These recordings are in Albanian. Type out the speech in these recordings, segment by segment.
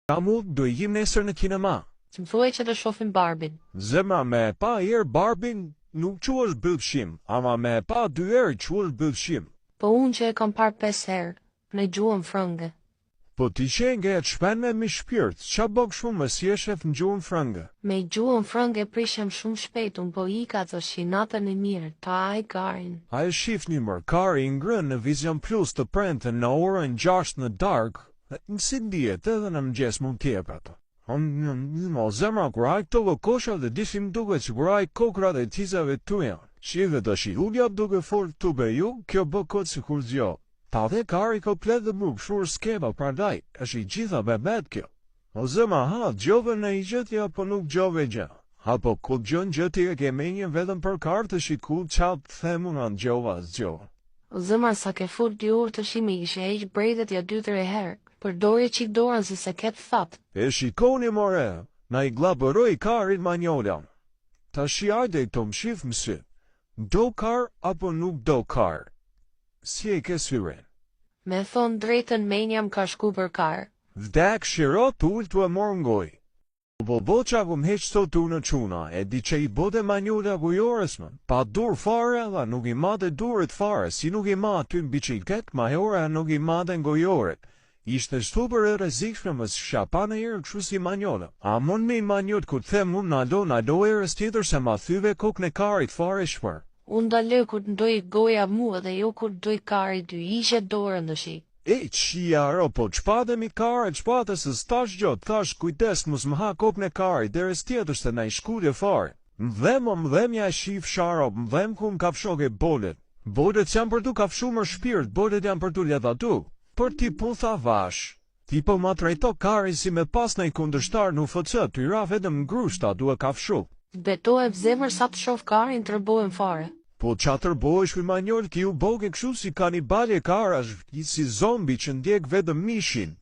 Kamu do jim nesër në kinema. Që më thuaj që të shohim Barbin. Zemra me pa herë Barbin nuk quash bëllshim, ama me pa 2 herë quash bëllshim. Po unë që e kam parë 5 herë, në gjuhën frënge. Po ti qenge e të shpen me shpirt, qa bëk shumë më si e shef në gjuhën frënge? Me gjuhën frënge prishem shumë shpejt, unë po ika të shinatën e mirë, ta ai karin. A e shif një mërë, kari ngrën në Vision Plus të prente në orën 6 në dark, në si ndijet edhe në mëgjes mund tjep ato. Mo zemra kur aj këto vëkosha dhe dishim duke që kur aj kokra dhe tizave të janë. Shive të shihulja duke fort të beju, kjo bë këtë si kur zjo. Ta dhe kari komplet dhe muk shurë skeba prandaj, është i gjitha bebet kjo. O zemra ha, gjove në i gjëtja po nuk gjove gjë. Ha po ku gjën gjëti e ke menjen vedëm për kartë shi ku qatë të themu në gjova zgjova. O zëmar sa ke fut dy urë të shimi ishe e iqë brejdet ja 2-3 herë, për dorje qik dorën se ketë thatë. E shikoni more, na i glabëroj karin manjolan. Ta shi ajde i të më shif mësi, do kar apo nuk do kar? Si e ke syren? Me thonë drejtën menjam ka shku për karë. Vdek shirot ullë të e morë ngoj. Po qa kum heq sot tu në quna, e di që i bode manjola gujores më, pa dur fare dhe nuk i madhe durit fare, si nuk i madhe ty në biqiket, ma hora nuk i madhe ngojoret. Ishte super e rezikshme më shapa në erë këshu si manjola. A mon me manjot ku të them unë nalo erës tjetër se ma thyve kok në karit fare shpër. Unë dalë kur të ndoj goja mua dhe jo kur të ndoj kari dy, ishe dorën dhe shi. E qia po qpade mi kare, qpate se stash gjot, thash kujdes mus më ha kok në karit, deres tjetër se na i shkudje fare. Mdhem ja shif sharo, mdhem ku më kafshok e bolet. Bolet janë për tu kafshu më shpirt, bolet janë për tu ledhatu. Për ti pun tha vash. Ti po ma trejto kari si me pas në i kundërshtar në fëcët, ty ra vedëm ngrushta duhe kafshu. Betohem zemër sa të shof karin të rëbohem fare. Po qa tërbojsh për manjol ki u boke këshu si kanibalje karash, si zombi që ndjek vedëm mishin.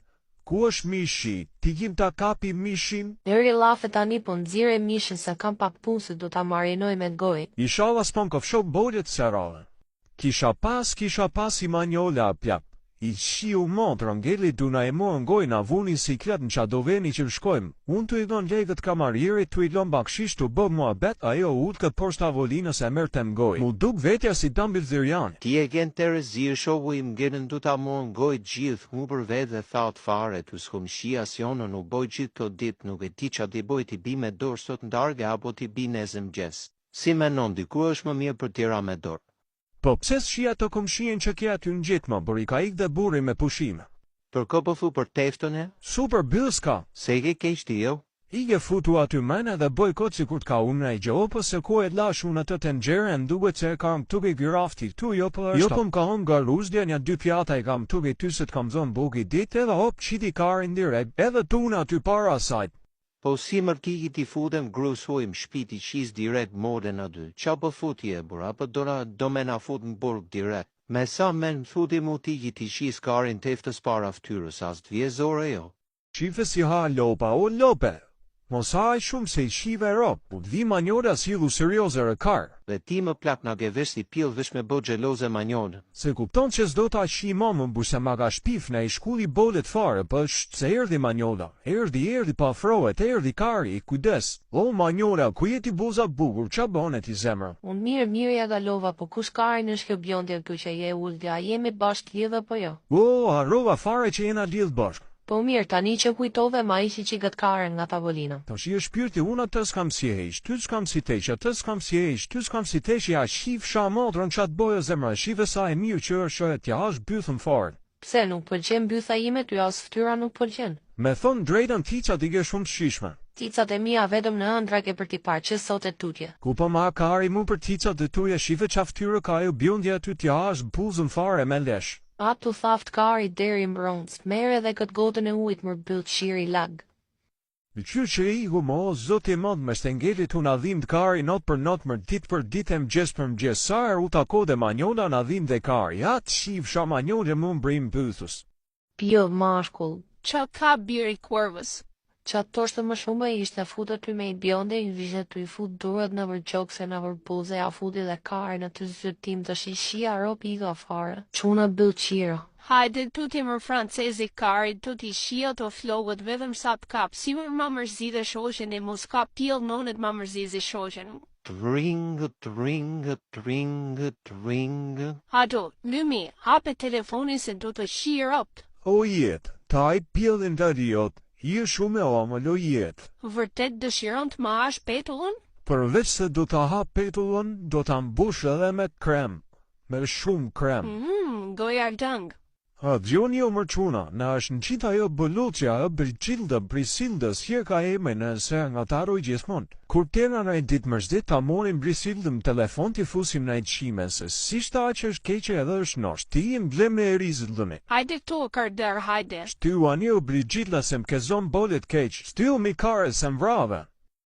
Ku është mishi? Ti kim ta kapi mishin? Deri lafe tani po nxire mishin se kam pak punë se do ta marinoj me gojë. Ishala s'pon kofshok boljet serale. Kisha pas i manjola pjap. I shiu montrë ngeli du na e mo ngoj na vunin siklet në qadoveni që shkojmë. Unë të i dhon legët kamarjerit të i lon bakshish të bë mua bet, ajo ullë këtë por stavolinës e mërë të mgoj. Mu duk vetja si dambil dhirjan. Ti e gen të rëzirë shovu i mgenën du ta mo ngoj gjithë mu për vetë dhe thatë fare të s'kum shia si onë nuk boj gjithë të ditë nuk e ti qa ti boj ti bi me dorë sot ndarge apo ti bi nezëm gjes. Si menon diku është më mirë për tira me dorë. Po pse shia të kom shien që kja ty në gjithma, por i ka ik dhe buri me pushime. Për ko po fu për teftën e? Super bilska. Se i ke keshti jo? I ke futu aty mena dhe boj këtë si kur t'ka unë e gjo, po se ko e lash unë atë të nxere në duke që e kam tuke grafti tu, jo po është. Jo po m'ka unë garuzdja një 2 pjata e kam tuke ty se t'kam zonë buki dit, edhe hop qiti karin direkt, edhe tu në aty para sajt. Po si mërkiki ti futem grusojm shpiti qis direkt moden aty. Qa po futi e bur, apo do me na fut në burg direkt. Me sa men futi mu tiki ti qis karin teftës para ftyrës as të vjezore jo. Shife si ha lopa o lope. Mos haj shumë se i shive rop, po vi manjora si lu serioze rë kar. Dhe ti më plak nga ke vesti pil vish me bo gjeloze manjone. Se kupton që s'do ta shi momën burse ma ka shpif në i shkulli bolet fare, për se erdi manjola, erdi pa frohet, erdi kari, kujdes. O manjola, ku jeti buza bugur, qa bonet i zemra? Unë mirë ja galova, po kush karin është kjo bjondja kjo që je ullja, jemi bashkë lidhe po jo? O, harrova fare që jena lidh bashkë. Po mirë, tani që kujtove ma ishi që gëtë karen nga tavolina. Ta shi e shpirti unë atë s'kam si heq, ty s'kam si teq, atë s'kam si heq, ty s'kam si teq, ja shif shamotrën qatë bojo zemra, shive sa e mirë që është shëhet, ja është bythën fare. Pse nuk pëlqen bytha ime, ty as ftyra nuk pëlqen. Me thonë drejtën ticat i ke shumë të shishme. Ticat e mia vetëm në ëndra ke për t'i parë që sot e tutje. Ku po ma kari mu për ticat e tuja shive qa ftyre ka ju bjundja ty t'ja është buzën fare me lesh. Atu thaft kari deri mbronc, mere dhe këtë gotën e ujt më bëllë shiri lag. Në qyrë që i gu mo, zot e mod me shtengelit u nadhim të kari not për dit për dit e mëgjes për mëgjes, sa er u tako dhe manjola nadhim dhe kari, atë shiv sha manjola më mbrim bëthus. Pjo mashkull, Qa ka biri kurvës? Qa të toshtë më shumë e ishte futa ty me i bjonde, i vishte të i fut durët në vërgjokse në vërbuze, a futi dhe kare në të zëtim të shishia ropi i ga fare. Quna bëllë qira, Hajde tuti më francezi karit tuti shia të flogët vetëm sa të kap. Si më mërzi dhe shoshen e mos ka pjell nonet më mërzizi shoshen. Tring, tring, tring, tring. Hado, Lumi, hape telefonin se do të shir up. O jetë, ta i pjellin të riot, je shumë e omëll o jetë. Vërtet dëshiron të ma ash petullën? Përveç se do ta hap petullën, do ta mbush edhe me krem, me shumë krem. Gojar dëng. A djoni o mërquna, në është në qita jo bëlluqja e Brigjilda Brisildës hjeka e me nëse nga taroj gjithmon. Kur tjena në e ditë mërzit, ta monin Brisildëm telefon t'i fusim në e qime, se si shta që është keqe edhe është nosh, ti im blem në e rizildëmi. Hajde to kërder, hajde. Shtu anjo Brigjilda se m'kezon bolit keq, shtu mi kare se mvrave.